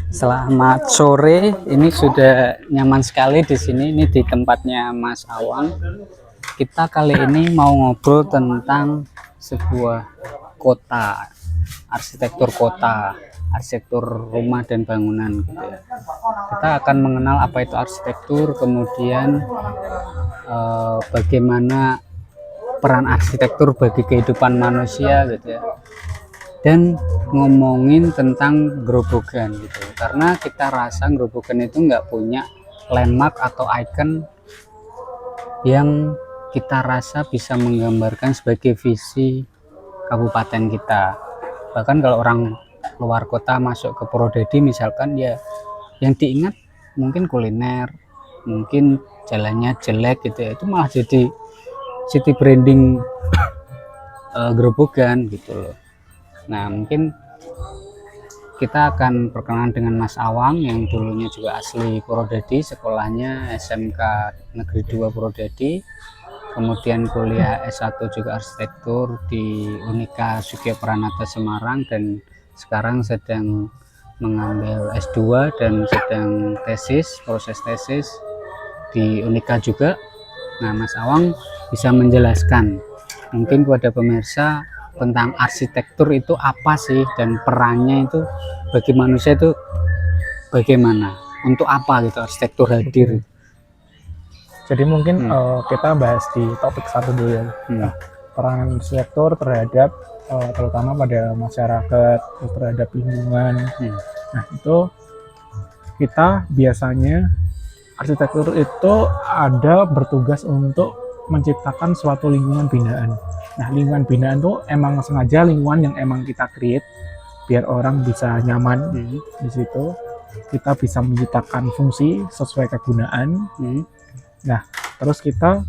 Selamat sore. Ini sudah nyaman sekali di sini. Ini di tempatnya Mas Awang. Kita kali ini mau ngobrol tentang sebuah kota, arsitektur kota, arsitektur rumah dan bangunan gitu ya. Kita akan mengenal apa itu arsitektur, kemudian bagaimana peran arsitektur bagi kehidupan manusia gitu ya. Dan ngomongin tentang Grobogan gitu, karena kita rasa Grobogan itu nggak punya landmark atau icon yang kita rasa bisa menggambarkan sebagai visi kabupaten kita. Bahkan kalau orang luar kota masuk ke Purwodadi misalkan, ya yang diingat mungkin kuliner, mungkin jalannya jelek gitu ya, itu malah jadi city branding Grobogan gitu loh. Nah, mungkin kita akan perkenalan dengan Mas Awang yang dulunya juga asli Purwodadi, sekolahnya SMK Negeri 2 Purwodadi, kemudian kuliah S1 juga arsitektur di Unika Sugiyo Pranata Semarang, dan sekarang sedang mengambil S2 dan sedang proses tesis di Unika juga. Nah, Mas Awang bisa menjelaskan mungkin kepada pemirsa tentang arsitektur itu apa sih, dan perannya itu bagi manusia itu bagaimana, untuk apa gitu arsitektur hadir. Jadi mungkin kita bahas di topik satu dulu ya. Peran arsitektur terhadap terutama pada masyarakat, terhadap lingkungan. Nah, itu kita biasanya arsitektur itu ada bertugas untuk menciptakan suatu lingkungan binaan. Nah, lingkungan binaan itu emang sengaja lingkungan yang emang kita create biar orang bisa nyaman di situ. Kita bisa menciptakan fungsi sesuai kegunaan. Nah, terus kita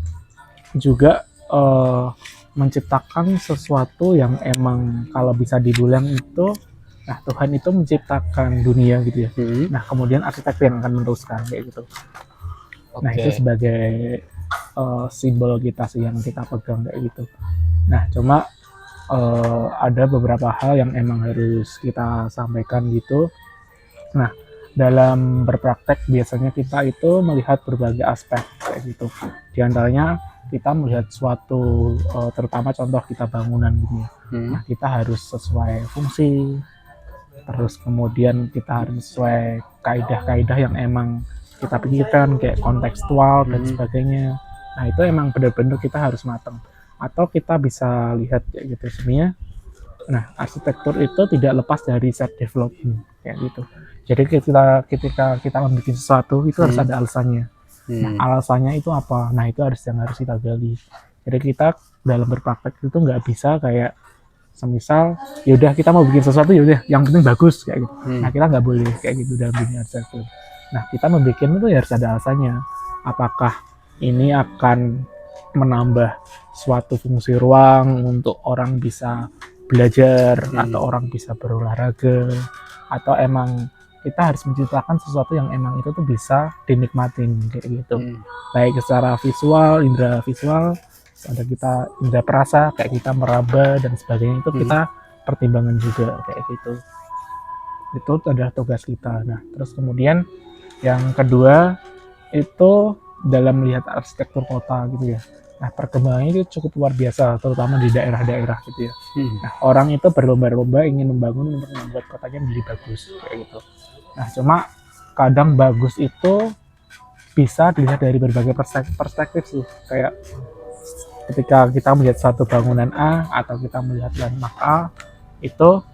juga menciptakan sesuatu yang emang kalau bisa dibilang itu, nah Tuhan itu menciptakan dunia gitu ya. Nah, kemudian arsitek yang akan meneruskan kayak gitu. Nah, itu sebagai simbol kita sih yang kita pegang kayak gitu. Nah, cuma ada beberapa hal yang emang harus kita sampaikan gitu. Nah, dalam berpraktek biasanya kita itu melihat berbagai aspek kayak gitu. Di antaranya kita melihat suatu terutama contoh kita bangunan gitu ya. Nah, kita harus sesuai fungsi. Terus kemudian kita harus sesuai kaidah-kaidah yang emang kita pikirkan kayak kontekstual dan sebagainya. Nah, itu emang benar-benar kita harus matang. Atau kita bisa lihat kayak gitu sebenarnya. Nah, arsitektur itu tidak lepas dari self development kayak gitu. Jadi ketika kita membuat sesuatu itu harus ada alasannya. Nah, alasannya itu apa? Nah, itu yang harus kita gali. Jadi kita dalam berpraktek itu nggak bisa kayak semisal yaudah kita mau bikin sesuatu yaudah yang penting bagus kayak gitu. Nah, kita nggak boleh kayak gitu dalam dunia arsitektur. Nah, kita membuat itu ya harus ada alasannya. Apakah ini akan menambah suatu fungsi ruang untuk orang bisa belajar atau orang bisa berolahraga, atau emang kita harus menciptakan sesuatu yang emang itu tuh bisa dinikmatin kayak gitu. Baik secara visual, indera visual, ada kita indera perasa kayak kita meraba dan sebagainya, itu kita pertimbangan juga kayak gitu. Itu adalah tugas kita. Nah, terus kemudian yang kedua itu dalam melihat arsitektur kota gitu ya. Nah, perkembangannya itu cukup luar biasa, terutama di daerah-daerah gitu ya. Nah, orang itu berlomba-lomba ingin membangun untuk membuat kotanya menjadi bagus kayak gitu. Nah, cuma kadang bagus itu bisa dilihat dari berbagai perspektif sih. Kayak ketika kita melihat satu bangunan A atau kita melihat landmark A, itu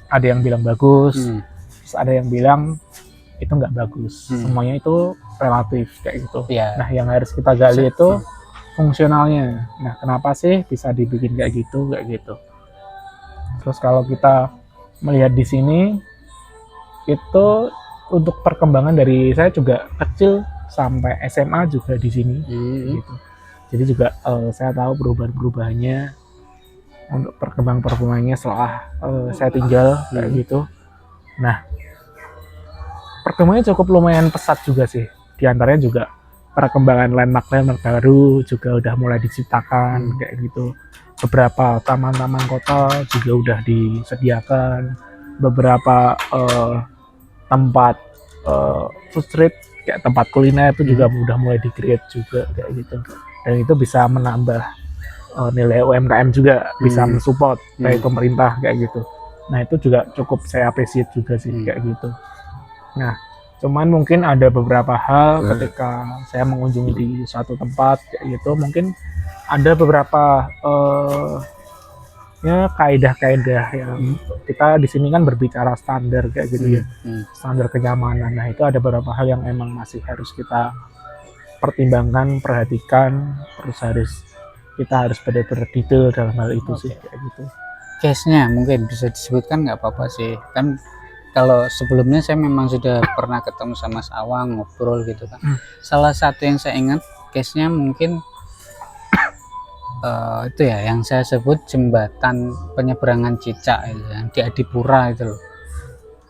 ada yang bilang bagus, terus ada yang bilang itu nggak bagus. Semuanya itu relatif kayak gitu. Nah, yang harus kita gali itu fungsionalnya. Nah, kenapa sih bisa dibikin kayak gitu? Terus kalau kita melihat di sini itu untuk perkembangan dari saya juga kecil sampai SMA juga di sini gitu. Jadi juga saya tahu perubahan-perubahannya untuk perkembangannya setelah saya tinggal kayak gitu. Nah, perkembangannya cukup lumayan pesat juga sih. Di antaranya juga perkembangan landmark baru juga udah mulai diciptakan kayak gitu. Beberapa taman-taman kota juga udah disediakan. Beberapa tempat food street, kayak tempat kuliner itu juga udah mulai di-create juga kayak gitu. Dan itu bisa menambah nilai UMKM juga, bisa mensupport dari pemerintah kayak gitu. Nah itu juga cukup saya appreciate juga sih kayak gitu. Nah cuman mungkin ada beberapa hal ketika saya mengunjungi di suatu tempat kayak gitu, mungkin ada beberapa ya kaidah-kaidah yang kita di sini kan berbicara standar kayak gitu ya, standar kenyamanan. Nah itu ada beberapa hal yang emang masih harus kita pertimbangkan, perhatikan, terus kita harus benar-benar detail dalam hal itu sih kayak gitu. Case-nya mungkin bisa disebutkan nggak apa-apa sih, kan kalau sebelumnya saya memang sudah pernah ketemu sama Mas Awang, ngobrol gitu kan. Salah satu yang saya ingat case-nya mungkin itu ya yang saya sebut jembatan penyeberangan cicak itu, yang di Adipura itu loh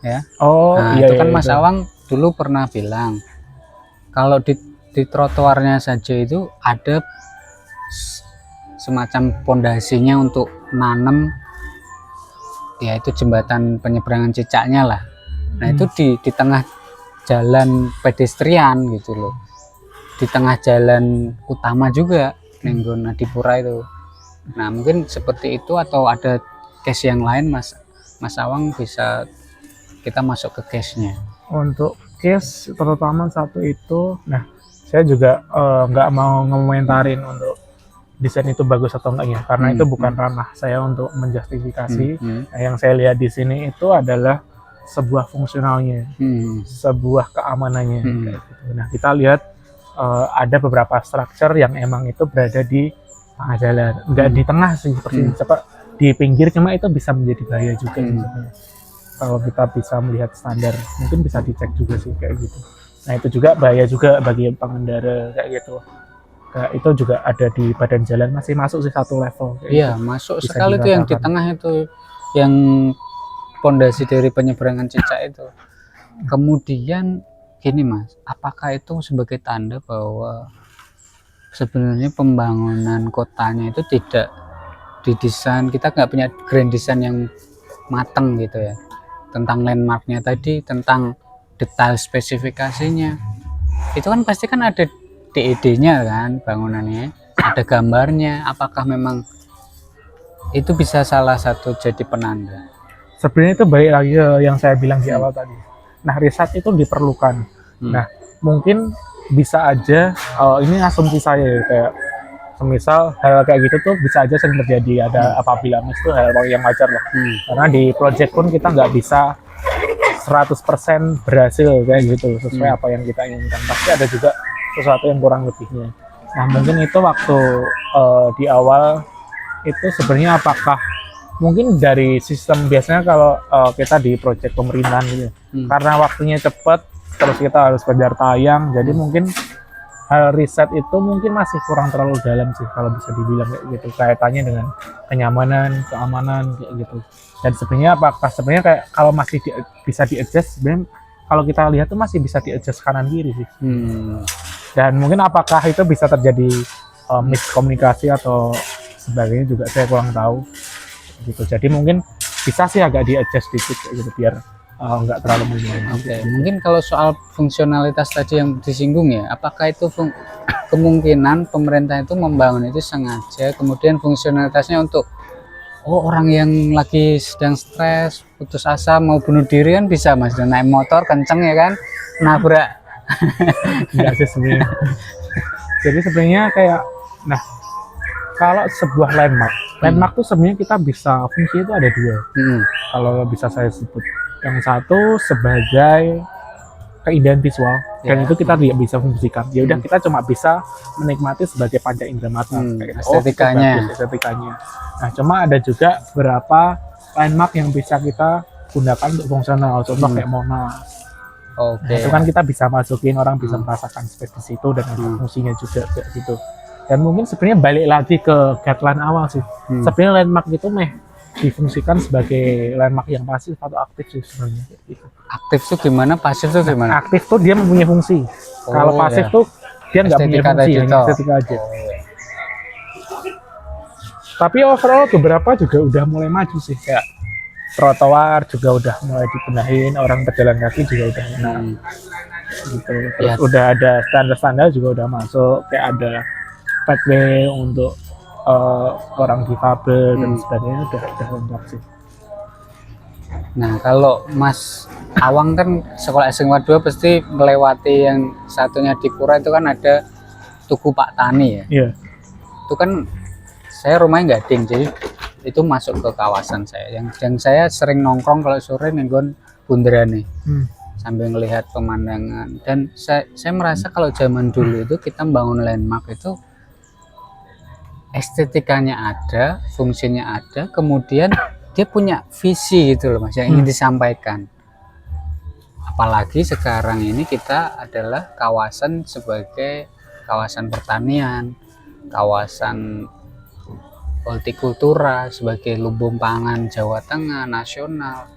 ya. Nah Iya, itu kan iya, Mas Awang dulu pernah bilang kalau di trotoarnya saja itu ada semacam pondasinya untuk nanam, ya itu jembatan penyeberangan cicaknya lah. Nah itu di tengah jalan pedestrian gitu loh, di tengah jalan utama juga Nenggon Adipura itu. Nah mungkin seperti itu, atau ada case yang lain Mas Awang bisa kita masuk ke case-nya. Untuk case terutama satu itu, nah saya juga nggak mau ngomentarin untuk desain itu bagus atau enggak ya, karena itu bukan ranah saya untuk menjustifikasi. Nah, yang saya lihat di sini itu adalah sebuah fungsionalnya, sebuah keamanannya. Kayak gitu. Nah kita lihat ada beberapa structure yang emang itu berada di tengah jalan, nggak di tengah sih, persis di pinggir, cuma itu bisa menjadi bahaya juga. Kalau kita bisa melihat standar, mungkin bisa dicek juga sih kayak gitu. Nah itu juga bahaya juga bagi pengendara kayak gitu. Nah, itu juga ada di badan jalan, masih masuk sih satu level. Iya gitu. Masuk bisa sekali itu yang di tengah itu, yang pondasi dari penyeberangan cicak itu. Kemudian gini Mas, apakah itu sebagai tanda bahwa sebenarnya pembangunan kotanya itu tidak didesain, kita nggak punya grand design yang matang gitu ya, tentang landmarknya tadi, tentang detail spesifikasinya, itu kan pasti kan ada DED-nya kan, bangunannya ada gambarnya. Apakah memang itu bisa salah satu jadi penanda? Sebenarnya itu baik lagi yang saya bilang di awal tadi. Nah riset itu diperlukan. Nah mungkin bisa aja ini asumsi saya ya, kayak semisal hal kayak gitu tuh bisa aja sering terjadi, ada apabila itu hal yang wajar lah. Karena di project pun kita nggak bisa 100% berhasil kayak gitu sesuai apa yang kita inginkan, pasti ada juga sesuatu yang kurang lebihnya. Nah mungkin itu waktu di awal itu sebenarnya apakah mungkin dari sistem, biasanya kalau kita di project pemerintahan gitu, karena waktunya cepat terus kita harus kejar tayang, jadi mungkin hal riset itu mungkin masih kurang terlalu dalam sih kalau bisa dibilang kayak gitu, kaitannya dengan kenyamanan, keamanan kayak gitu. Dan sebenarnya apakah sebenarnya kayak kalau masih bisa di-adjust, sebenarnya kalau kita lihat tuh masih bisa di-adjust kanan kiri sih. Dan mungkin apakah itu bisa terjadi miskomunikasi atau sebagainya juga saya kurang tahu gitu. Jadi mungkin bisa sih agak di-adjust dikit gitu biar nggak terlalu mengganggu. Mungkin kalau soal fungsionalitas tadi yang disinggung ya, apakah itu kemungkinan pemerintah itu membangun itu sengaja, kemudian fungsionalitasnya untuk orang yang lagi sedang stres, putus asa, mau bunuh diri kan bisa Mas, dan naik motor kenceng ya kan, nabrak. Enggak sih sebenarnya. Jadi sebenarnya kayak, nah kalau sebuah landmark tuh sebenarnya kita bisa fungsi itu ada dua. Kalau bisa saya sebut, yang satu sebagai keindahan visual, dan itu kita tidak bisa fungsikan. Ya udah kita cuma bisa menikmati sebagai panca indera mata, estetikanya. Nah cuma ada juga beberapa landmark yang bisa kita gunakan untuk fungsional, contoh kayak Monas. Nah, itu kan kita bisa masukin, orang bisa merasakan space di situ dan ada fungsinya juga kayak gitu. Dan mungkin sebenarnya balik lagi ke guideline awal sih. Sebenarnya landmark itu difungsikan sebagai landmark yang pasif atau aktif sih sebenarnya. Gitu. Aktif tuh gimana? Pasif tuh gimana? Aktif tuh dia mempunyai fungsi. Kalau pasif tuh dia nggak punya fungsi, hanya estetika aja. Tapi overall beberapa juga udah mulai maju sih, kayak trotoar juga udah mulai dibenahin, orang berjalan kaki juga udah enak gitu. Terus Ya. udah ada standar-standar juga udah masuk, kayak ada pathway untuk orang difabel dan sebagainya, udah lengkap sih. Nah, kalau Mas Awang kan sekolah SMA 2 pasti melewati yang satunya di Pura itu kan ada Tugu Pak Tani ya. Iya. Itu kan saya rumahnya Gading, jadi itu masuk ke kawasan saya. Yang saya sering nongkrong kalau sore nenggon bundaran nih. Sambil melihat pemandangan. Dan saya merasa kalau zaman dulu itu kita membangun landmark itu estetikanya ada, fungsinya ada, kemudian dia punya visi gitu loh Mas yang ingin disampaikan. Apalagi sekarang ini kita adalah kawasan sebagai kawasan pertanian, kawasan hortikultura, sebagai lumbung pangan Jawa Tengah nasional.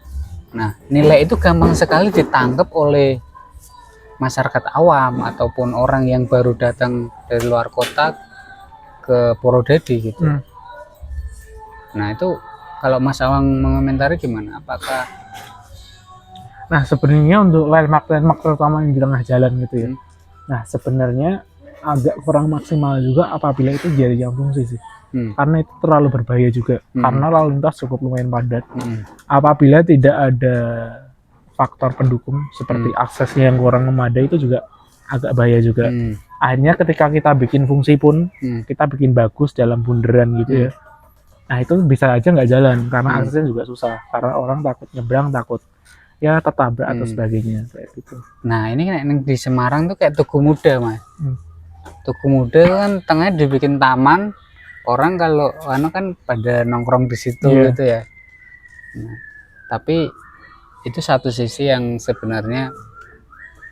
Nah, nilai itu gampang sekali ditangkap oleh masyarakat awam ataupun orang yang baru datang dari luar kota ke Purwodadi gitu. Nah, itu kalau Mas Awang mengomentari gimana? Apakah sebenarnya untuk landmark terutama yang di tengah jalan gitu ya. Nah, sebenarnya agak kurang maksimal juga apabila itu jadi yang fungsi sih. Karena itu terlalu berbahaya juga. Karena lalu lintas cukup lumayan padat. Apabila tidak ada faktor pendukung seperti aksesnya yang kurang memadai, itu juga agak bahaya juga. Akhirnya ketika kita bikin fungsi pun, kita bikin bagus dalam bundaran gitu ya. Nah, itu bisa aja nggak jalan karena aksesnya juga susah. Karena orang takut nyebrang, takut ya tertabrak atau sebagainya kayak gitu. Nah, ini kan di Semarang tuh kayak Tugu Muda, Mas. Tugu Muda kan tengahnya dibikin taman. Orang kalau kan pada nongkrong di situ gitu ya. Nah, tapi itu satu sisi yang sebenarnya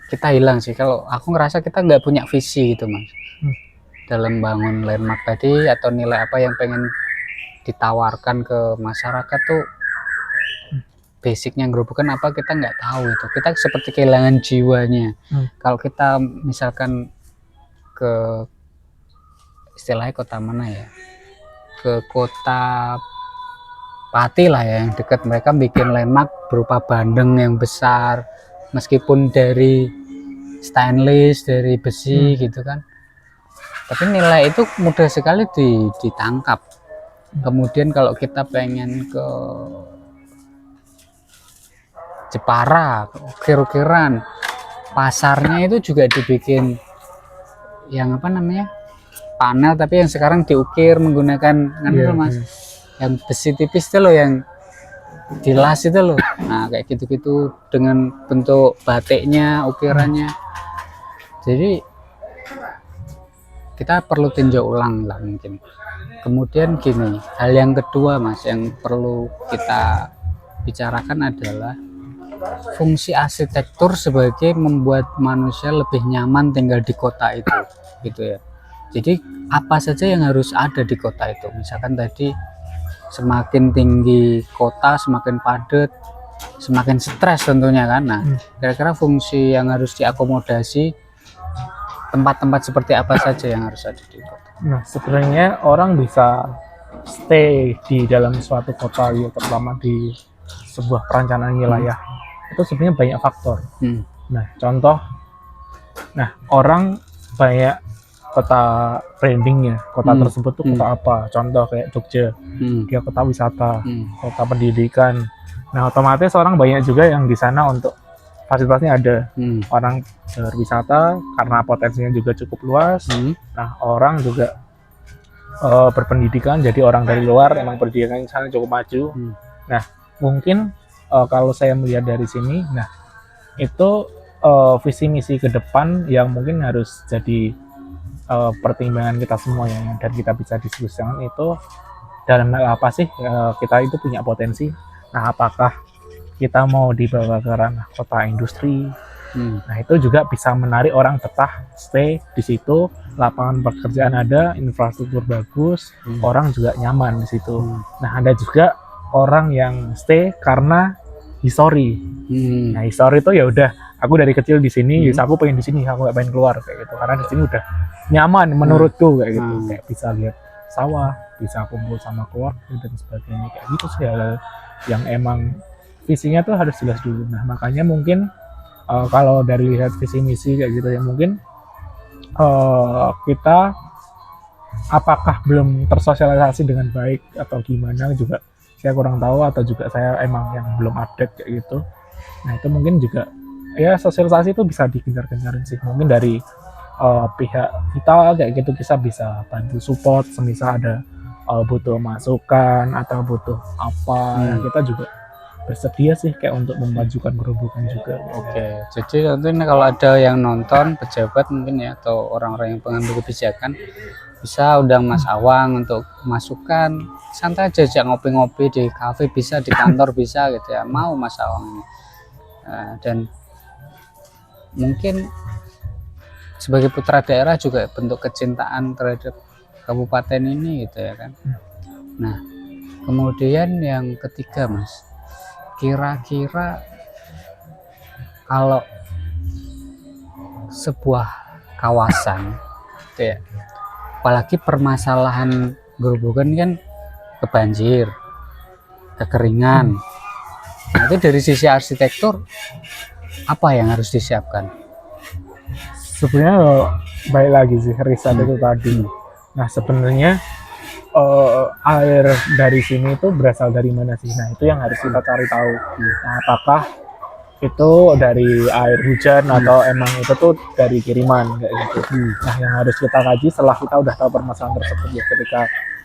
kita hilang sih. Kalau aku ngerasa kita nggak punya visi gitu Mas, dalam bangun landmark tadi atau nilai apa yang pengen ditawarkan ke masyarakat tuh basicnya gerobokan apa kita nggak tahu itu. Kita seperti kehilangan jiwanya. Kalau kita misalkan ke istilahnya kota mana ya, ke kota Pati lah ya, yang dekat, mereka bikin landmark berupa bandeng yang besar meskipun dari stainless, dari besi gitu kan, tapi nilai itu mudah sekali ditangkap. Kemudian kalau kita pengen ke Jepara, ukir-ukiran, pasarnya itu juga dibikin yang apa namanya, panel, tapi yang sekarang diukir menggunakan Mas, yang besi tipis itu loh, yang dilas itu loh. Nah, kayak gitu-gitu dengan bentuk batiknya, ukirannya. Jadi kita perlu tinjau ulang lah mungkin. Kemudian gini, hal yang kedua Mas yang perlu kita bicarakan adalah fungsi arsitektur sebagai membuat manusia lebih nyaman tinggal di kota itu, gitu ya. Jadi apa saja yang harus ada di kota itu? Misalkan tadi semakin tinggi kota, semakin padat, semakin stres tentunya kan. Nah, kira-kira fungsi yang harus diakomodasi, tempat-tempat seperti apa saja yang harus ada di kota? Nah, sebenarnya orang bisa stay di dalam suatu kota, ya, terutama di sebuah perencanaan wilayah. Itu sebenarnya banyak faktor. Nah, contoh, orang banyak kota brandingnya, kota tersebut tuh kota apa? Contoh kayak Jogja, dia kota wisata, kota pendidikan. Nah, otomatis orang banyak juga yang di sana untuk fasilitasnya ada. Orang berwisata karena potensinya juga cukup luas. Nah, orang juga berpendidikan, jadi orang dari luar emang pendidikan di sana cukup maju. Nah, mungkin kalau saya melihat dari sini, nah itu visi misi ke depan yang mungkin harus jadi pertimbangan kita semua ya, dan kita bisa diskusikan itu dalam hal apa sih kita itu punya potensi. Nah, apakah kita mau dibawa ke ranah kota industri? Nah, itu juga bisa menarik orang betah stay di situ, lapangan pekerjaan ada, infrastruktur bagus, orang juga nyaman di situ. Nah, ada juga orang yang stay karena history. Nah, history itu ya udah, aku dari kecil di sini, aku pengen di sini, aku gak pengen keluar kayak gitu. Karena di sini udah nyaman menurutku kayak gitu. Kayak bisa lihat sawah, bisa kumpul sama keluarga dan sebagainya kayak gitu sih. yang emang visinya tuh harus jelas dulu. Nah makanya mungkin kalau dari lihat visi misi kayak gitu ya, mungkin kita apakah belum tersosialisasi dengan baik atau gimana juga saya kurang tahu, atau juga saya emang yang belum update kayak gitu. Nah itu mungkin juga ya sosialisasi itu bisa digencar-gencarin sih, mungkin dari pihak kita kayak gitu, kita bisa bantu support semisal ada butuh masukan atau butuh apa, ya kita juga bersedia sih kayak untuk memajukan gerombolan juga. Oke, jadi tentunya kalau ada yang nonton pejabat mungkin ya, atau orang-orang yang pengambil kebijakan, bisa undang Mas Awang untuk masukan, santai aja, ajak ngopi-ngopi di kafe bisa, di kantor bisa gitu ya, mau Mas Awang ini. Dan mungkin sebagai putra daerah juga bentuk kecintaan terhadap kabupaten ini gitu ya kan. Nah kemudian yang ketiga Mas, kira-kira kalau sebuah kawasan gitu ya, apalagi permasalahan Grobogan kan kebanjir, kekeringan, nah, itu dari sisi arsitektur apa yang harus disiapkan? Sebenarnya baik lagi sih riset itu tadi. Nah sebenarnya air dari sini itu berasal dari mana sih? Nah itu yang harus kita cari tahu. Nah, apakah itu dari air hujan atau emang itu tuh dari kiriman kayak gitu. Nah yang harus kita kaji setelah kita udah tahu permasalahan tersebut ya, ketika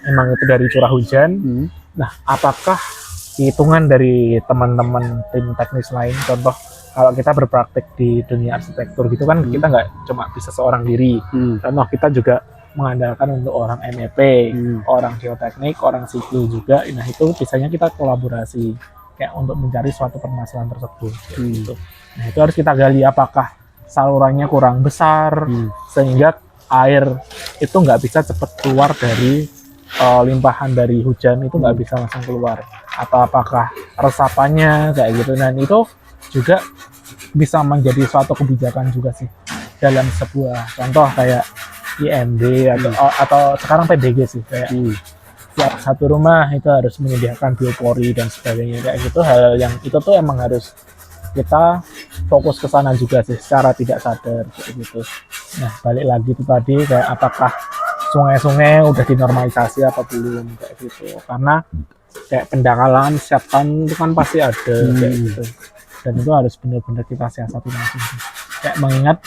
emang itu dari curah hujan, nah apakah hitungan dari teman-teman tim teknis lain, contoh kalau kita berpraktek di dunia arsitektur gitu kan, kita nggak cuma bisa seorang diri, contoh kita juga mengandalkan untuk orang MEP, orang geoteknik, orang sipil juga. Nah itu biasanya kita kolaborasi kayak untuk mencari suatu permasalahan tersebut gitu. Nah itu harus kita gali, apakah salurannya kurang besar sehingga air itu nggak bisa cepat keluar dari limpahan dari hujan, itu nggak bisa langsung keluar, atau apakah resapannya kayak gitu. Dan itu juga bisa menjadi suatu kebijakan juga sih dalam sebuah contoh kayak IMB atau sekarang PBG sih, kayak tiap satu rumah itu harus menyediakan biopori dan sebagainya kayak gitu. Hal yang itu tuh emang harus kita fokus ke sana juga sih secara tidak sadar kayak gitu. Nah balik lagi itu tadi, kayak apakah sungai-sungai udah dinormalisasi apa belum kayak gitu, karena kayak pendangkalan setiap tahun itu kan pasti ada kayak gitu, dan itu harus benar-benar kita siasati langsung sih. Kayak mengingat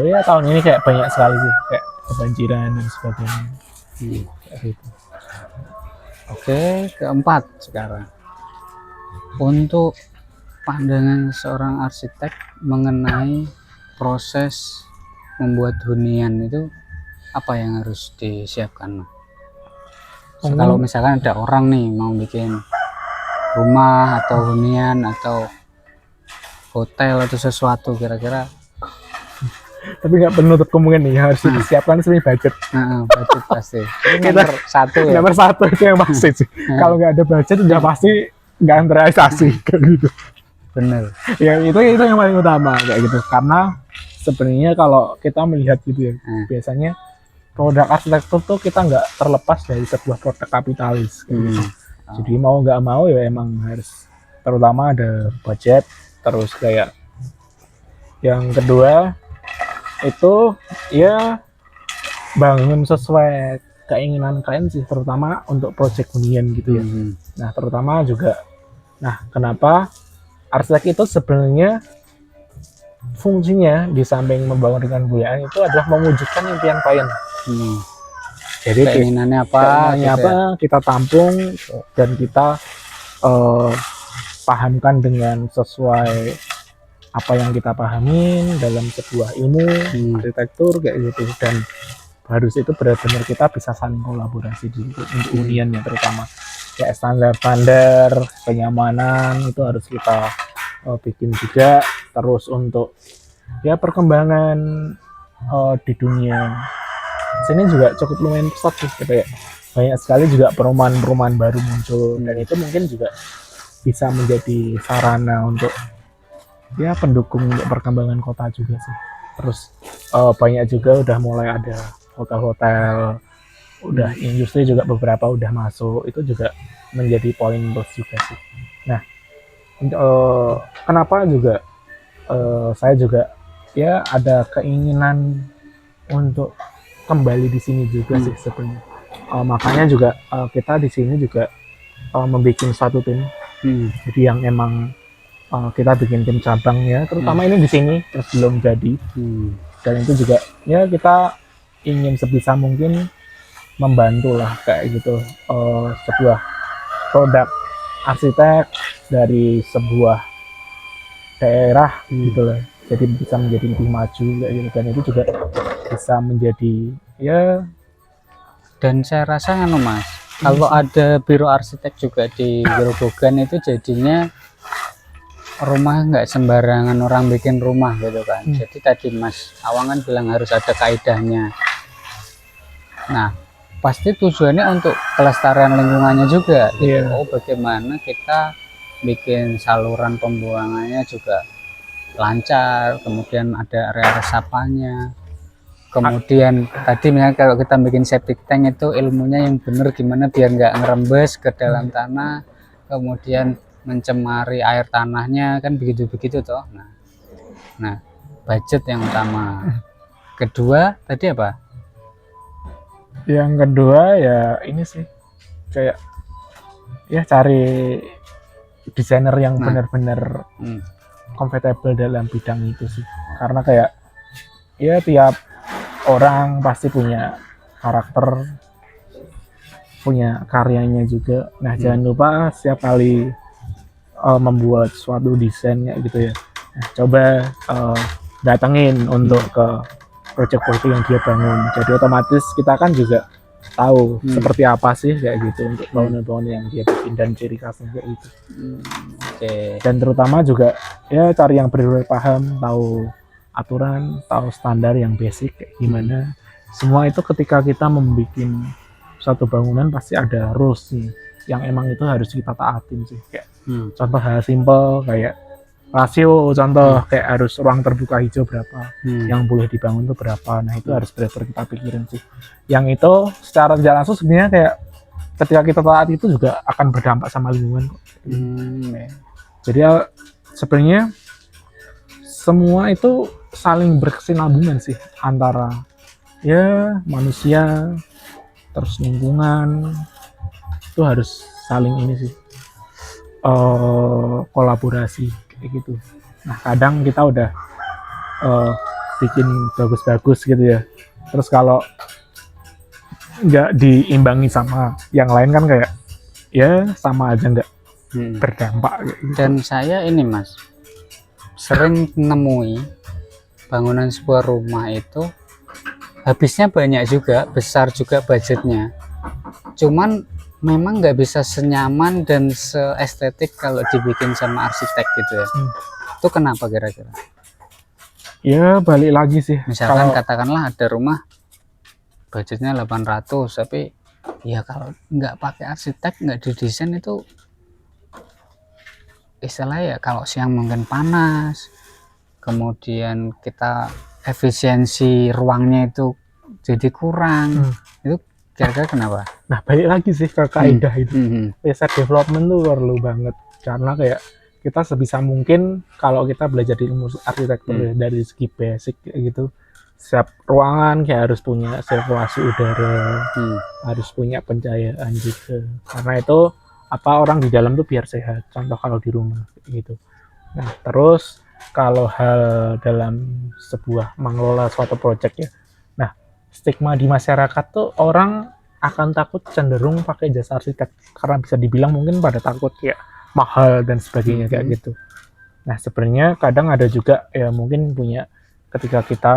ya tahun ini kayak banyak sekali sih kayak kebanjiran dan sebagainya kayak gitu. Oke, keempat sekarang, untuk pandangan seorang arsitek mengenai proses membuat hunian itu apa yang harus disiapkan? Kalau misalkan ada orang nih mau bikin rumah atau hunian atau hotel atau sesuatu, kira-kira tapi nggak penutup kemungkinan nih harus disiapkan sebenarnya budget. Budget pasti nomor satu ya. Nomor satu itu yang pasti sih. Kalau nggak ada budget udah pasti nggak terrealisasi kayak gitu. Bener. Ya itu yang paling utama kayak gitu, karena sebenarnya kalau kita melihat gitu ya, biasanya produk arsitektur tuh kita nggak terlepas dari sebuah produk kapitalis gitu. Jadi mau nggak mau ya emang harus, terutama ada budget. Terus kayak yang kedua itu ya bangun sesuai keinginan kalian sih, terutama untuk project hunian gitu ya. Nah terutama juga, nah kenapa arsitek itu sebenarnya fungsinya di samping membangun dengan kebudayaan itu adalah mewujudkan impian klien. Jadi keinginannya apa, kita tampung dan kita pahamkan dengan sesuai apa yang kita pahamin dalam sebuah ilmu arsitektur kayak gitu. Dan harus itu benar-benar kita bisa saling kolaborasi untuk huniannya, terutama kayak standar-standar kenyamanan itu harus kita bikin juga. Terus untuk ya perkembangan di dunia sini juga cukup lumayan pesat sih, kayak banyak sekali juga perumahan-perumahan baru muncul, dan itu mungkin juga bisa menjadi sarana untuk ya pendukung untuk perkembangan kota juga sih. Terus banyak juga udah mulai ada hotel-hotel, udah industri juga beberapa udah masuk, itu juga menjadi poin plus juga sih. Nah, kenapa juga saya juga ya ada keinginan untuk kembali di sini juga sih sebenarnya. Makanya juga kita di sini juga membuat suatu tim. Jadi yang emang kita bikin tim cabang ya, terutama ini di sini terus belum jadi. Dan itu juga ya kita ingin sebisa mungkin membantu lah kayak gitu sebuah produk arsitek dari sebuah daerah gitu loh. Jadi bisa menjadi lebih maju kayak gitu, dan itu juga bisa menjadi ya. Dan saya rasa anu Mas, kalau ada biro arsitek juga di Grobogan itu jadinya rumah nggak sembarangan orang bikin rumah gitu kan. Jadi tadi Mas Awang kan bilang harus ada kaidahnya. Nah, pasti tujuannya untuk kelestarian lingkungannya juga gitu. Oh, bagaimana kita bikin saluran pembuangannya juga lancar, kemudian ada area resapannya. Kemudian tadi misalnya kalau kita bikin septic tank itu ilmunya yang benar gimana biar nggak ngerembes ke dalam tanah, kemudian mencemari air tanahnya, kan begitu-begitu toh. Nah, budget yang utama. Kedua tadi apa? Yang kedua ya ini sih kayak ya cari desainer yang benar-benar compatible dalam bidang itu sih. Karena kayak ya tiap orang pasti punya karakter, punya karyanya juga. Nah, jangan lupa setiap kali membuat suatu desain kayak gitu ya. Nah, coba datengin untuk ke proyek-proyek yang dia bangun. Jadi otomatis kita kan juga tahu seperti apa sih kayak gitu untuk bangunan-bangunan yang dia bikin dan ciri khasnya kayak gitu. Dan terutama juga ya cari yang benar-benar paham, tahu aturan, tahu standar yang basic kayak gimana. Semua itu ketika kita membuat suatu bangunan pasti ada rules nih yang emang itu harus kita taatin sih. Kayak contoh hal simple kayak rasio, contoh kayak harus ruang terbuka hijau berapa, yang boleh dibangun itu berapa. Nah, itu harus benar-benar kita pikirin sih. Yang itu secara jalan langsung sebenarnya kayak ketika kita taat itu juga akan berdampak sama lingkungan kok. Jadi ya, sebenarnya semua itu saling berkesinambungan sih antara ya manusia terus lingkungan, itu harus saling ini sih kolaborasi kayak gitu. Nah, kadang kita udah bikin bagus-bagus gitu ya, terus kalau nggak diimbangi sama yang lain kan kayak ya sama aja nggak berdampak gitu. Dan saya ini Mas sering menemui bangunan sebuah rumah itu habisnya banyak juga, besar juga budgetnya, cuman memang nggak bisa senyaman dan seestetik kalau dibikin sama arsitek gitu ya. Itu kenapa kira-kira? Ya balik lagi sih, misalkan katakanlah ada rumah budgetnya 800, tapi ya kalau nggak pakai arsitek, nggak didesain itu istilahnya ya kalau siang mungkin panas, kemudian kita efisiensi ruangnya itu jadi kurang. Itu kira-kira kenapa? Nah, balik lagi sih ke kaidah itu. Riset development tuh perlu banget, karena kayak kita sebisa mungkin kalau kita belajar di ilmu arsitektur dari segi basic kayak gitu, setiap ruangan kayak harus punya sirkulasi udara, harus punya pencahayaan juga, karena itu apa orang di dalam tuh biar sehat, contoh kalau di rumah gitu. Nah, terus kalau hal dalam sebuah mengelola suatu proyek ya, nah stigma di masyarakat tuh orang akan takut cenderung pakai jasa arsitek karena bisa dibilang mungkin pada takut kayak mahal dan sebagainya kayak gitu. Nah, sebenarnya kadang ada juga ya mungkin punya ketika kita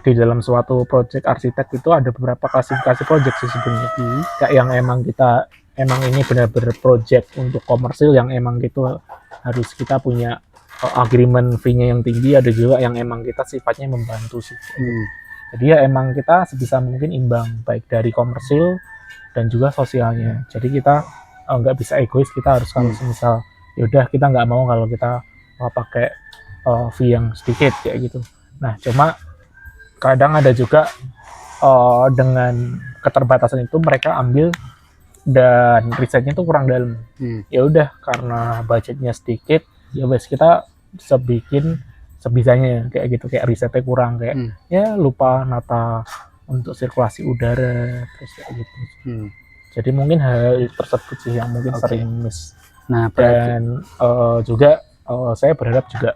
di dalam suatu proyek arsitek itu ada beberapa klasifikasi proyek sih sebenarnya. Kayak yang emang kita emang ini benar-benar proyek untuk komersil yang emang gitu harus kita punya agreement fee-nya yang tinggi, ada juga yang emang kita sifatnya membantu sih. Jadi ya emang kita sebisa mungkin imbang baik dari komersil dan juga sosialnya. Jadi kita nggak bisa egois, kita harus kalau misal yaudah kita nggak mau kalau kita pakai fee yang sedikit kayak gitu. Nah, cuma kadang ada juga dengan keterbatasan itu mereka ambil dan risetnya tuh kurang dalam. Ya udah, karena budgetnya sedikit, ya wes kita bisa bikin sebisanya kayak gitu, kayak risetnya kurang, kayak ya lupa nata untuk sirkulasi udara terus kayak gitu. Jadi mungkin hal tersebut sih yang mungkin sering miss. Nah, dan juga saya berharap juga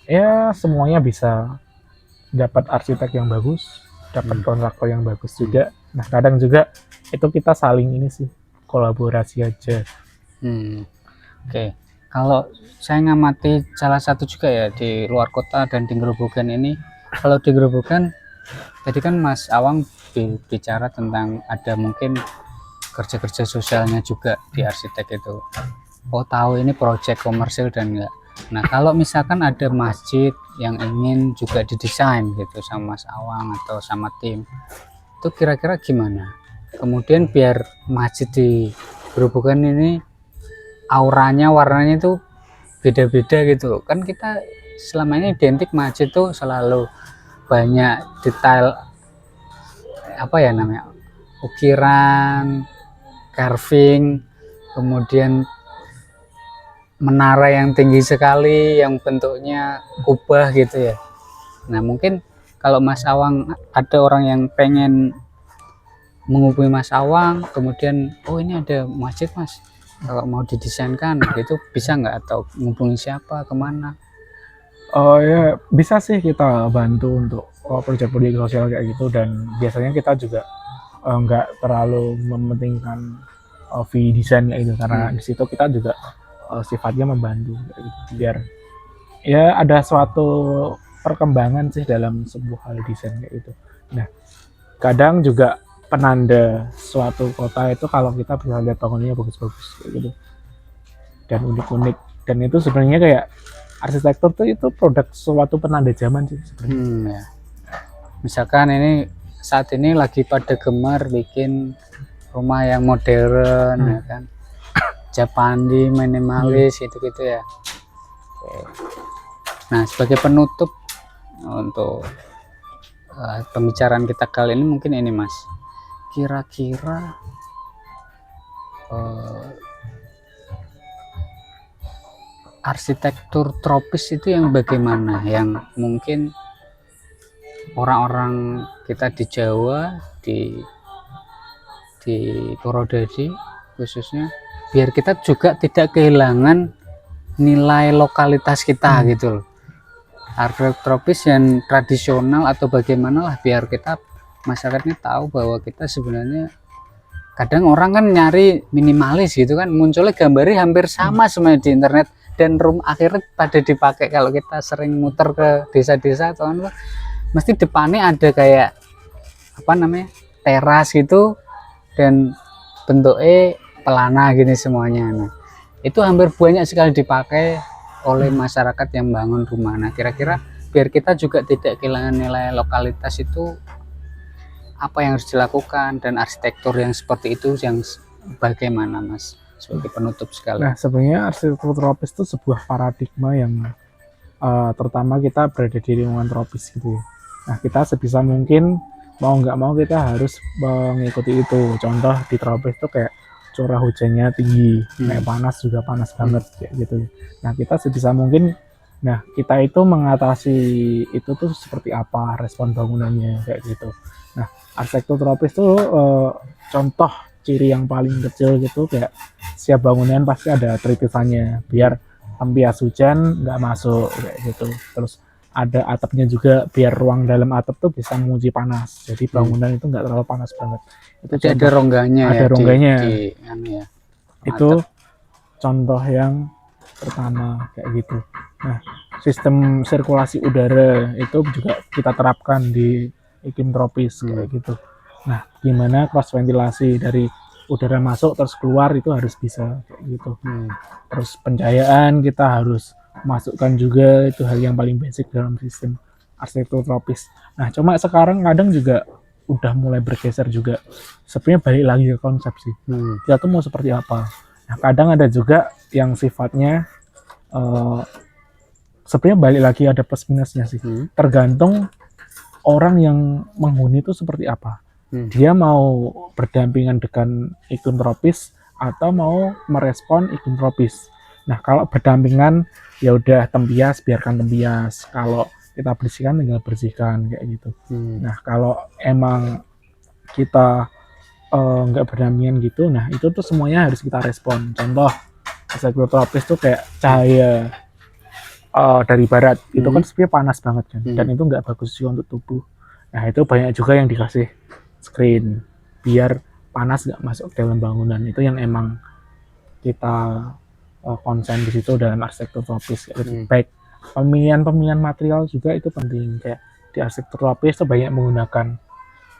ya semuanya bisa dapat arsitek yang bagus, dapat kontraktor yang bagus juga. Nah, kadang juga itu kita saling ini sih, kolaborasi aja. Oke. Kalau saya ngamati salah satu juga ya di luar kota dan di Grobogan ini, kalau di Grobogan tadi kan Mas Awang bicara tentang ada mungkin kerja-kerja sosialnya juga di arsitek itu. Oh, tahu ini proyek komersil dan enggak. Nah, kalau misalkan ada masjid yang ingin juga didesain gitu sama Mas Awang atau sama tim, itu kira-kira gimana? Kemudian biar masjid di Grobogan ini auranya, warnanya itu beda-beda gitu. Kan kita selama ini identik masjid tuh selalu banyak detail apa ya namanya, ukiran, carving, kemudian menara yang tinggi sekali, yang bentuknya kubah gitu ya. Nah, mungkin kalau Mas Awang ada orang yang pengen menghubungi Mas Awang, kemudian oh ini ada masjid Mas, kalau mau didesainkan gitu bisa nggak, atau menghubungi siapa, kemana? Oh ya, bisa sih kita bantu untuk proyek-proyek sosial kayak gitu, dan biasanya kita juga nggak terlalu mementingkan fee desain kayak gitu, karena di situ kita juga sifatnya membantu kayak gitu, biar ya ada suatu perkembangan sih dalam sebuah hal desain kayak gitu. Nah, kadang juga penanda suatu kota itu kalau kita bisa lihat bangunannya bagus-bagus kayak gitu dan unik-unik, dan itu sebenarnya kayak arsitektur tuh itu produk suatu penanda zaman sih sebenarnya. Ya. Misalkan ini saat ini lagi pada gemar bikin rumah yang modern ya kan, Japandi, minimalis gitu-gitu ya. Oke. Nah, sebagai penutup untuk pembicaraan kita kali ini mungkin ini Mas, kira-kira arsitektur tropis itu yang bagaimana, yang mungkin orang-orang kita di Jawa, di Purwodadi khususnya, biar kita juga tidak kehilangan nilai lokalitas kita gitu loh. Arsitektur tropis yang tradisional atau bagaimana lah, biar kita masyarakatnya tahu bahwa kita sebenarnya, kadang orang kan nyari minimalis gitu kan, munculnya gambarnya hampir sama semuanya di internet, dan akhirnya pada dipakai. Kalau kita sering muter ke desa-desa atau apa, mesti depannya ada kayak apa namanya, teras gitu, dan bentuknya pelana gini semuanya. Nah, itu hampir banyak sekali dipakai oleh masyarakat yang bangun rumah. Nah, kira-kira biar kita juga tidak kehilangan nilai lokalitas itu, apa yang harus dilakukan, dan arsitektur yang seperti itu yang bagaimana Mas sebagai penutup sekali? Nah, sebenarnya arsitektur tropis itu sebuah paradigma yang terutama kita berada di lingkungan tropis gitu ya. Nah, kita sebisa mungkin mau nggak mau kita harus mengikuti itu. Contoh di tropis itu kayak curah hujannya tinggi, kayak panas juga panas banget kayak gitu. Nah, kita sebisa mungkin, nah kita itu mengatasi itu tuh seperti apa respon bangunannya kayak gitu. Nah, arsitektur tropis tuh contoh ciri yang paling kecil gitu, kayak setiap bangunan pasti ada tritisannya biar tempias hujan nggak masuk kayak gitu. Terus ada atapnya juga biar ruang dalam atap tuh bisa menguji panas, jadi bangunan itu nggak terlalu panas banget. Itu contoh, ada rongganya, ada rongganya ya, itu contoh yang pertama kayak gitu. Nah, sistem sirkulasi udara itu juga kita terapkan di iklim tropis kayak gitu. Nah, gimana cross ventilasi dari udara masuk terus keluar itu harus bisa kayak gitu. Terus pencahayaan kita harus masukkan juga, itu hal yang paling basic dalam sistem arsitektur tropis. Nah, cuma sekarang kadang juga udah mulai bergeser juga. Sebenarnya balik lagi ke konsep sih. Kita tuh mau seperti apa. Nah, kadang ada juga yang sifatnya sebenarnya balik lagi ada plus minusnya sih. Tergantung orang yang menghuni itu seperti apa. Dia mau berdampingan dengan iklim tropis atau mau merespon iklim tropis. Nah, kalau berdampingan ya udah tempias, biarkan tempias. Kalau kita bersihkan tinggal bersihkan kayak gitu. Nah, kalau emang kita nggak berdampingan gitu, nah itu tuh semuanya harus kita respon. Contoh siklon tropis tuh kayak cahaya dari barat itu kan sebenarnya panas banget kan, dan itu nggak bagus juga untuk tubuh. Nah itu banyak juga yang dikasih screen biar panas nggak masuk ke dalam bangunan. Itu yang emang kita konsen di situ dalam arsitektur tropis. Baik pemilihan material juga itu penting, kayak di arsitektur tropis itu banyak menggunakan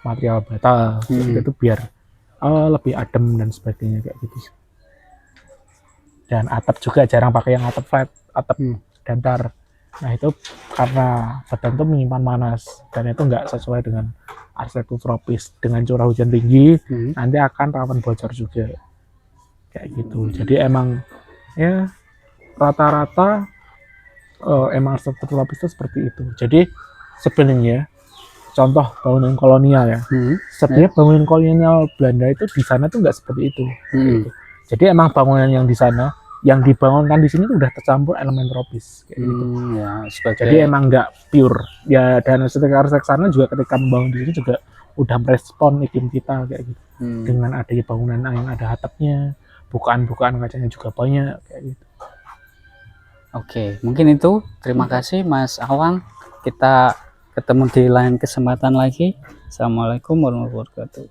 material bata itu biar lebih adem dan sebagainya kayak gitu. Dan atap juga jarang pakai yang atap flat, atap datar. Nah itu karena badan itu menyimpan panas dan itu nggak sesuai dengan arsitektur tropis. Dengan curah hujan tinggi nanti akan rawan bocor juga kayak gitu. Jadi emang ya rata-rata emang arsitektur tropis itu seperti itu. Jadi sebenarnya contoh bangunan kolonial ya, sebenarnya bangunan kolonial Belanda itu di sana tuh nggak seperti itu. Gitu. Jadi emang bangunan yang di sana, yang dibangunkan di sini tuh udah tercampur elemen tropis kayak gitu. Ya, jadi emang nggak pure ya, dan arsitek sana juga ketika membangun di sini juga udah merespon iklim kita kayak gitu. Dengan adanya bangunan yang ada atapnya, bukaan-bukaan kacanya juga banyak kayak gitu. Oke, mungkin itu. Terima kasih Mas Awang. Kita ketemu di lain kesempatan lagi. Assalamualaikum warahmatullahi wabarakatuh.